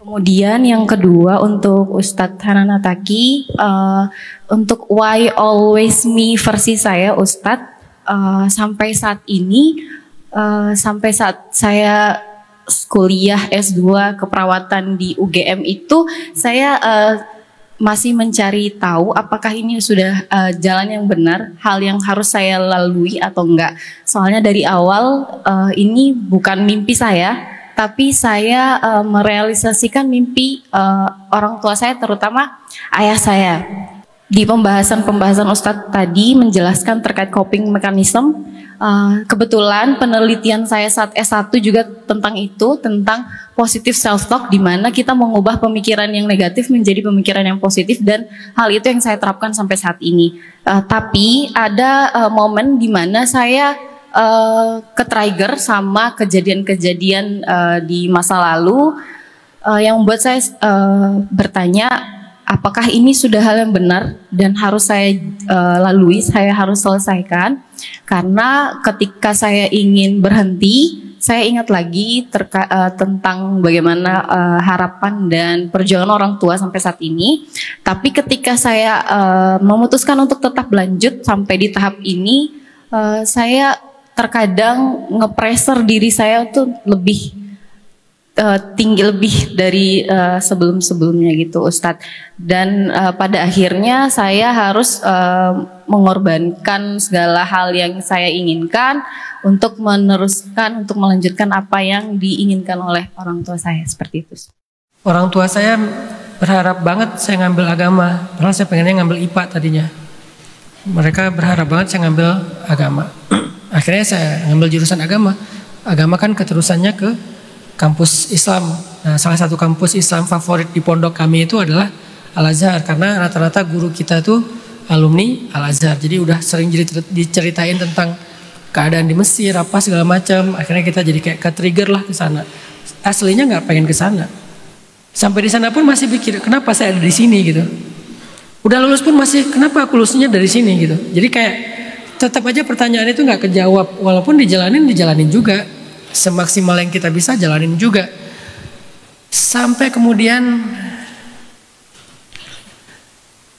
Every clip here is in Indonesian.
Kemudian yang kedua untuk Ustadz Hananataki, untuk why always me versi saya Ustadz, sampai saat ini, sampai saat saya kuliah S2 keperawatan di UGM itu, saya masih mencari tahu apakah ini sudah jalan yang benar, hal yang harus saya lalui atau enggak. Soalnya dari awal ini bukan mimpi saya, tapi saya merealisasikan mimpi orang tua saya, terutama ayah saya. Di pembahasan Ustadz tadi menjelaskan terkait coping mechanism. Kebetulan penelitian saya saat S1 juga tentang itu, tentang positive self-talk, di mana kita mengubah pemikiran yang negatif menjadi pemikiran yang positif, dan hal itu yang saya terapkan sampai saat ini. Tapi ada momen di mana saya ke-trigger sama kejadian-kejadian di masa lalu yang membuat saya bertanya apakah ini sudah hal yang benar dan harus saya lalui, saya harus selesaikan. Karena ketika saya ingin berhenti, saya ingat lagi tentang bagaimana harapan dan perjuangan orang tua sampai saat ini. Tapi ketika saya memutuskan untuk tetap lanjut sampai di tahap ini, saya terkadang nge-pressure diri saya tuh lebih tinggi, lebih dari sebelum-sebelumnya gitu Ustadz. Dan pada akhirnya saya harus mengorbankan segala hal yang saya inginkan untuk meneruskan, untuk melanjutkan apa yang diinginkan oleh orang tua saya, seperti itu. Orang tua saya berharap banget saya ngambil agama, padahal saya pengennya ngambil IPA tadinya. Mereka berharap banget saya ngambil agama. Akhirnya saya ngambil jurusan agama. Agama kan keterusannya ke kampus Islam. Nah, salah satu kampus Islam favorit di pondok kami itu adalah Al-Azhar, karena rata-rata guru kita tuh alumni Al-Azhar. Jadi udah sering diceritain tentang keadaan di Mesir apa segala macam. Akhirnya kita jadi kayak ke-trigger lah ke sana. Aslinya nggak pengen ke sana. Sampai di sana pun masih pikir kenapa saya ada di sini gitu. Udah lulus pun masih kenapa aku lulusnya dari sini gitu. Jadi kayak tetap aja pertanyaan itu nggak kejawab, walaupun dijalanin juga, semaksimal yang kita bisa jalanin juga. Sampai kemudian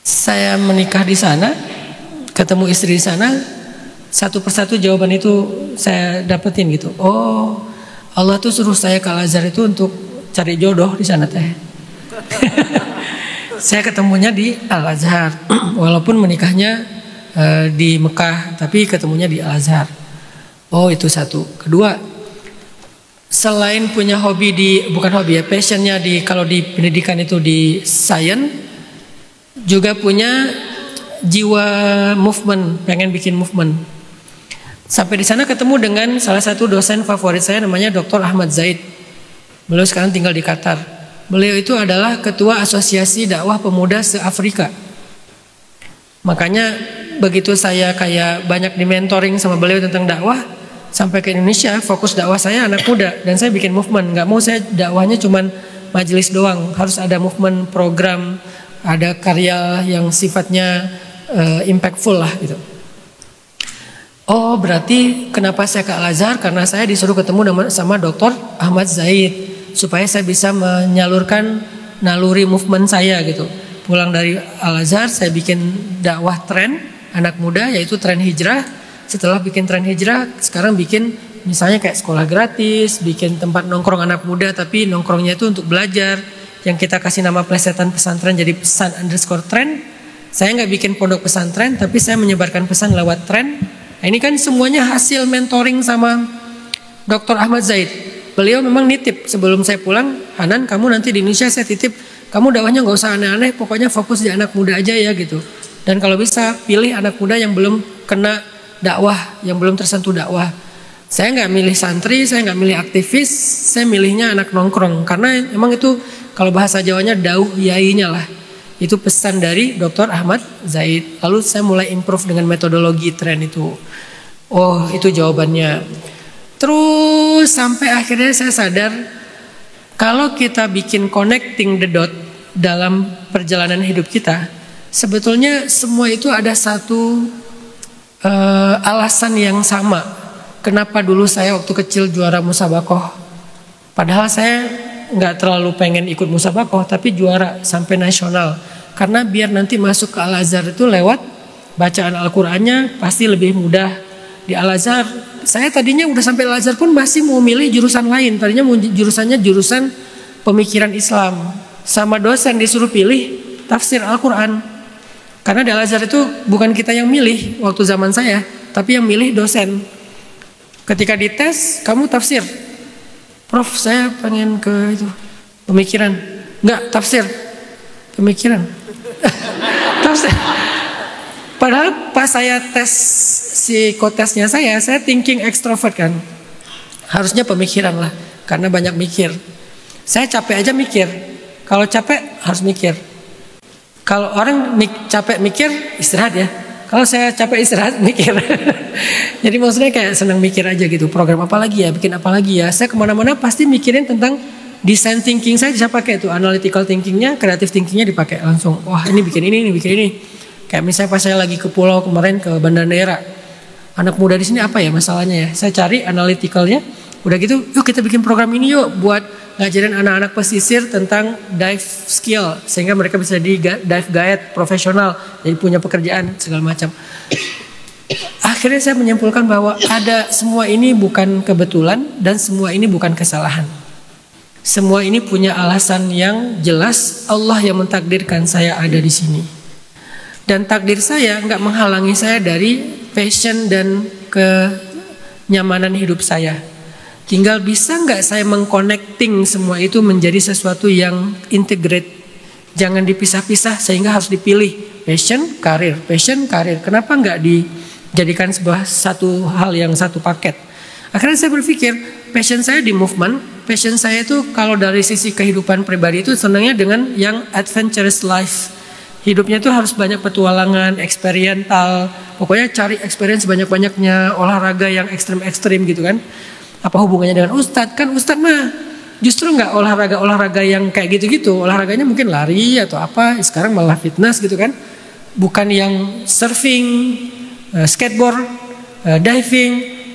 saya menikah di sana, ketemu istri di sana, satu persatu jawaban itu saya dapetin gitu. Oh, Allah tuh suruh saya ke Al-Azhar itu untuk cari jodoh di sana teh. Saya ketemunya di Al-Azhar, walaupun menikahnya di Mekah, tapi ketemunya di Al-Azhar. Oh, itu satu. Kedua, selain punya hobi bukan hobi ya, passionnya kalau di pendidikan itu di science, juga punya jiwa movement, pengen bikin movement. Sampai di sana ketemu dengan salah satu dosen favorit saya, namanya Dr. Ahmad Zaid. Beliau sekarang tinggal di Qatar. Beliau itu adalah ketua Asosiasi Dakwah Pemuda se-Afrika. Makanya begitu saya kayak banyak di-mentoring sama beliau tentang dakwah, sampai ke Indonesia, fokus dakwah saya anak muda, dan saya bikin movement. Nggak mau saya dakwahnya cuman majelis doang, harus ada movement, program, ada karya yang sifatnya impactful lah gitu. Oh, berarti kenapa saya ke Al-Azhar? Karena saya disuruh ketemu sama Dr. Ahmad Zaid supaya saya bisa menyalurkan naluri movement saya gitu. Pulang dari Al-Azhar, saya bikin dakwah tren anak muda, yaitu tren hijrah. Setelah bikin tren hijrah, sekarang bikin misalnya kayak sekolah gratis, bikin tempat nongkrong anak muda, tapi nongkrongnya itu untuk belajar. Yang kita kasih nama plesetan pesantren jadi pesan_tren. Saya nggak bikin pondok pesantren, tapi saya menyebarkan pesan lewat tren. Nah, ini kan semuanya hasil mentoring sama Dr. Ahmad Zaid. Beliau memang nitip sebelum saya pulang, Hanan, kamu nanti di Indonesia saya titip, kamu dakwahnya nggak usah aneh-aneh, pokoknya fokus di anak muda aja ya gitu. Dan kalau bisa pilih anak muda yang belum kena dakwah, yang belum tersentuh dakwah. Saya nggak milih santri, saya nggak milih aktivis, saya milihnya anak nongkrong. Karena emang itu kalau bahasa Jawanya dauh yainya lah. Itu pesan dari Dr. Ahmad Zaid. Lalu saya mulai improve dengan metodologi tren itu. Oh, itu jawabannya. Terus sampai akhirnya saya sadar, kalau kita bikin connecting the dot dalam perjalanan hidup kita, sebetulnya semua itu ada satu alasan yang sama. Kenapa dulu saya waktu kecil juara musabakoh, padahal saya nggak terlalu pengen ikut musabaqah, tapi juara sampai nasional. Karena biar nanti masuk ke Al-Azhar itu lewat bacaan Al-Qur'annya pasti lebih mudah. Di Al-Azhar, saya tadinya udah sampai Al-Azhar pun masih mau milih jurusan lain. Tadinya jurusannya jurusan pemikiran Islam. Sama dosen disuruh pilih tafsir Al-Qur'an. Karena di Al-Azhar itu bukan kita yang milih waktu zaman saya, tapi yang milih dosen. Ketika dites, kamu tafsir. Prof, saya pengen ke itu pemikiran. Enggak, tafsir. Pemikiran. Tafsir. Padahal pas saya tes psikotesnya saya thinking extrovert kan. Harusnya pemikiran lah, karena banyak mikir. Saya capek aja mikir. Kalau capek harus mikir. Kalau orang capek mikir, istirahat ya. Kalau saya capek istirahat mikir. Jadi maksudnya kayak senang mikir aja gitu. Program apa lagi ya, bikin apa lagi ya. Saya kemana-mana pasti mikirin tentang design thinking. Saya bisa pakai tuh analytical thinkingnya, creative thinkingnya dipakai langsung. Wah ini bikin ini bikin ini. Kayak misalnya pas saya lagi ke pulau kemarin ke Banda Neira. Anak muda di sini apa ya masalahnya ya. Saya cari analyticalnya. Udah gitu yuk kita bikin program ini yuk. Buat ngajarin anak-anak pesisir tentang dive skill. Sehingga mereka bisa di dive guide profesional. Jadi punya pekerjaan segala macam. Akhirnya saya menyimpulkan bahwa ada semua ini bukan kebetulan. Dan semua ini bukan kesalahan. Semua ini punya alasan yang jelas. Allah yang mentakdirkan saya ada di sini. Dan takdir saya nggak menghalangi saya dari passion dan kenyamanan hidup saya. Tinggal bisa nggak saya mengconnecting semua itu menjadi sesuatu yang integrate. Jangan dipisah-pisah sehingga harus dipilih passion, karir, passion, karir. Kenapa nggak dijadikan sebuah satu hal yang satu paket? Akhirnya saya berpikir passion saya di movement. Passion saya itu kalau dari sisi kehidupan pribadi itu senangnya dengan yang adventurous life. Hidupnya itu harus banyak petualangan, eksperiental. Pokoknya cari experience banyak-banyaknya, olahraga yang ekstrim-ekstrim gitu kan. Apa hubungannya dengan Ustadz? Kan Ustadz mah justru nggak olahraga yang kayak gitu-gitu. Olahraganya mungkin lari atau apa. Sekarang malah fitness gitu kan. Bukan yang surfing, skateboard, diving,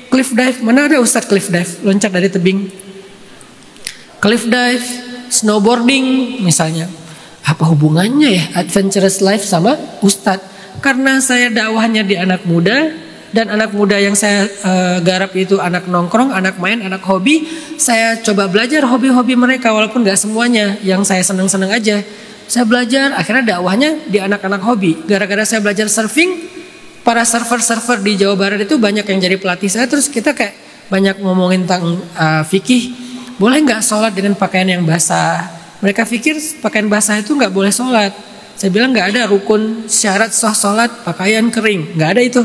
cliff dive. Mana ada Ustadz cliff dive? Loncat dari tebing. Cliff dive, snowboarding misalnya. Apa hubungannya ya adventurous life sama Ustadz? Karena saya dakwahnya di anak muda. Dan anak muda yang saya garap itu anak nongkrong, anak main, anak hobi. Saya coba belajar hobi-hobi mereka walaupun gak semuanya yang saya seneng-seneng aja. Saya belajar, akhirnya dakwahnya di anak-anak hobi. Gara-gara saya belajar surfing, para surfer-surfer di Jawa Barat itu banyak yang jadi pelatih saya. Terus kita kayak banyak ngomongin tentang fikih. Boleh gak sholat dengan pakaian yang basah? Mereka pikir pakaian basah itu gak boleh sholat. Saya bilang gak ada rukun syarat sah sholat pakaian kering. Gak ada itu.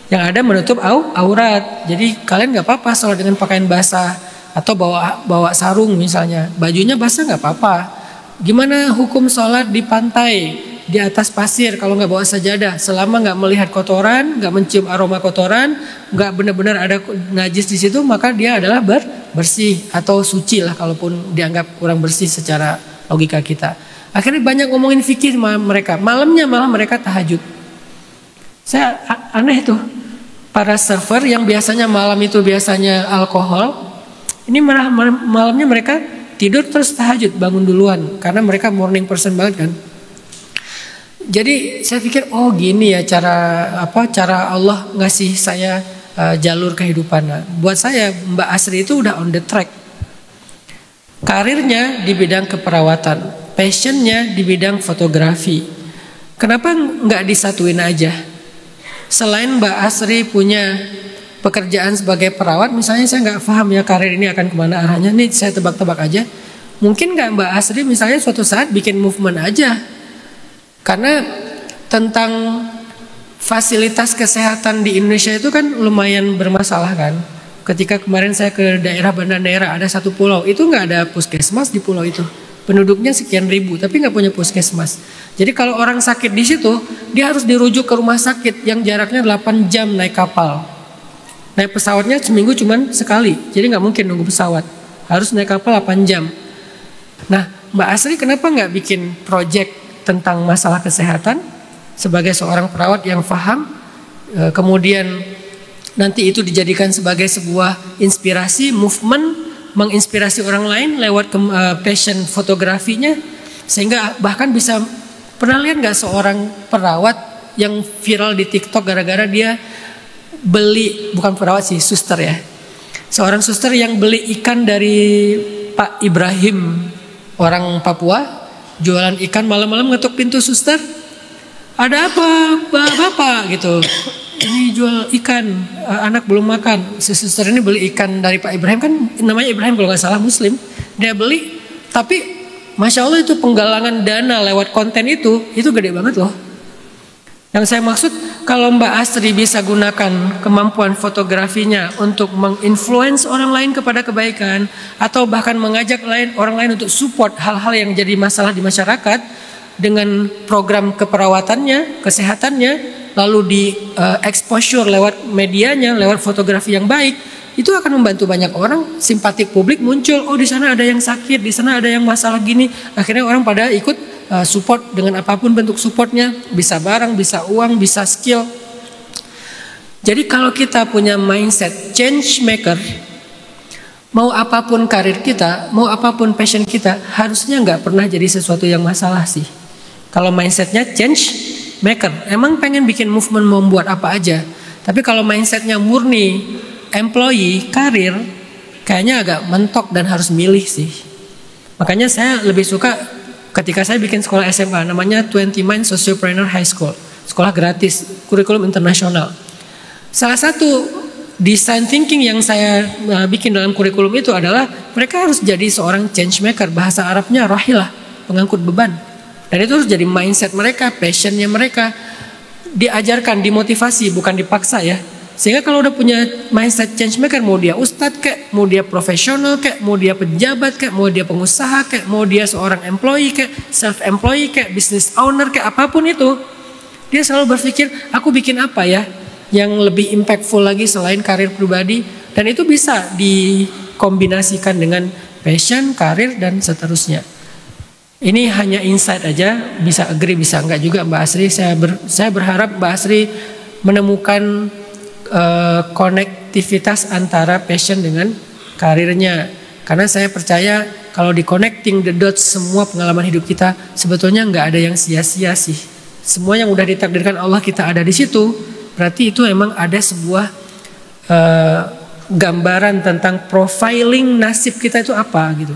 Yang ada menutup aurat. Jadi kalian gak apa-apa sholat dengan pakaian basah. Atau bawa sarung misalnya. Bajunya basah gak apa-apa. Gimana hukum sholat di pantai, di atas pasir kalau gak bawa sajadah? Selama gak melihat kotoran, gak mencium aroma kotoran, gak benar-benar ada najis di situ, maka dia adalah bersih atau suci lah kalaupun dianggap kurang bersih secara logika kita. Akhirnya banyak ngomongin fikih mereka. Malamnya malah mereka tahajud. Saya aneh tuh. Para server yang biasanya malam itu biasanya alkohol, ini malah malamnya mereka tidur terus tahajud, bangun duluan karena mereka morning person banget kan. Jadi saya pikir oh gini ya cara Allah ngasih saya jalur kehidupan. Nah, buat saya Mbak Asri itu udah on the track. Karirnya di bidang keperawatan, passionnya di bidang fotografi. Kenapa nggak disatuin aja? Selain Mbak Asri punya pekerjaan sebagai perawat, misalnya saya nggak paham ya karir ini akan kemana arahnya. Nih saya tebak-tebak aja. Mungkin nggak Mbak Asri misalnya suatu saat bikin movement aja. Karena tentang fasilitas kesehatan di Indonesia itu kan lumayan bermasalah kan. Ketika kemarin saya ke daerah Banda Neira ada satu pulau, itu nggak ada puskesmas di pulau itu. Penduduknya sekian ribu, tapi nggak punya puskesmas. Jadi kalau orang sakit di situ, dia harus dirujuk ke rumah sakit yang jaraknya 8 jam naik kapal. Naik pesawatnya seminggu cuman sekali, jadi nggak mungkin nunggu pesawat. Harus naik kapal 8 jam. Nah, Mbak Asri kenapa nggak bikin project tentang masalah kesehatan sebagai seorang perawat yang paham, kemudian nanti itu dijadikan sebagai sebuah inspirasi movement menginspirasi orang lain lewat passion fotografinya, sehingga bahkan bisa, pernah lihat nggak seorang perawat yang viral di TikTok gara-gara dia beli, bukan perawat sih, suster ya, seorang suster yang beli ikan dari Pak Ibrahim, orang Papua, jualan ikan, malam-malam ngetuk pintu, suster, ada apa bapak gitu, ini jual ikan, anak belum makan. Si suster ini beli ikan dari Pak Ibrahim, kan namanya Ibrahim kalau nggak salah, Muslim, dia beli, tapi Masya Allah itu penggalangan dana lewat konten itu gede banget loh. Yang saya maksud, kalau Mbak Asri bisa gunakan kemampuan fotografinya untuk menginfluence orang lain kepada kebaikan, atau bahkan mengajak orang lain untuk support hal-hal yang jadi masalah di masyarakat dengan program keperawatannya, kesehatannya, lalu di exposure lewat medianya, lewat fotografi yang baik, itu akan membantu banyak orang. Simpatik publik muncul, oh di sana ada yang sakit, di sana ada yang masalah gini, akhirnya orang pada ikut support dengan apapun bentuk supportnya, bisa barang, bisa uang, bisa skill. Jadi kalau kita punya mindset change maker, mau apapun karir kita, mau apapun passion kita, harusnya nggak pernah jadi sesuatu yang masalah sih. Kalau mindsetnya change maker, emang pengen bikin movement, mau buat apa aja. Tapi kalau mindsetnya murni employee, karir, kayaknya agak mentok dan harus milih sih. Makanya saya lebih suka ketika saya bikin sekolah SMA, namanya 20 Mind Sociopreneur High School, sekolah gratis, kurikulum internasional. Salah satu design thinking yang saya bikin dalam kurikulum itu adalah mereka harus jadi seorang change maker, bahasa Arabnya rahilah, pengangkut beban. Dan itu harus jadi mindset mereka, passionnya mereka, diajarkan, dimotivasi, bukan dipaksa ya. Sehingga kalau udah punya mindset change maker, mau dia ustadz kek, mau dia profesional kek, mau dia pejabat kek, mau dia pengusaha kek, mau dia seorang employee kek, self employee kek, business owner kek, apapun itu, dia selalu berpikir, aku bikin apa ya yang lebih impactful lagi selain karir pribadi. Dan itu bisa dikombinasikan dengan passion, karir, dan seterusnya. Ini hanya insight aja, bisa agree bisa enggak juga Mbak Asri. Saya berharap Mbak Asri menemukan konektivitas antara passion dengan karirnya, karena saya percaya kalau di connecting the dots semua pengalaman hidup kita, sebetulnya nggak ada yang sia-sia sih. Semua yang udah ditakdirkan Allah kita ada di situ, berarti itu emang ada sebuah gambaran tentang profiling nasib kita itu apa gitu.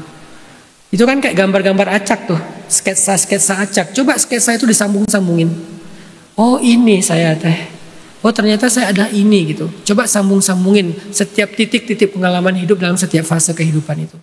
Itu kan kayak gambar-gambar acak tuh, sketsa acak. Coba sketsa itu disambung-sambungin. Oh ini saya teh. Oh ternyata saya ada ini gitu. Coba sambung-sambungin setiap titik-titik pengalaman hidup dalam setiap fase kehidupan itu.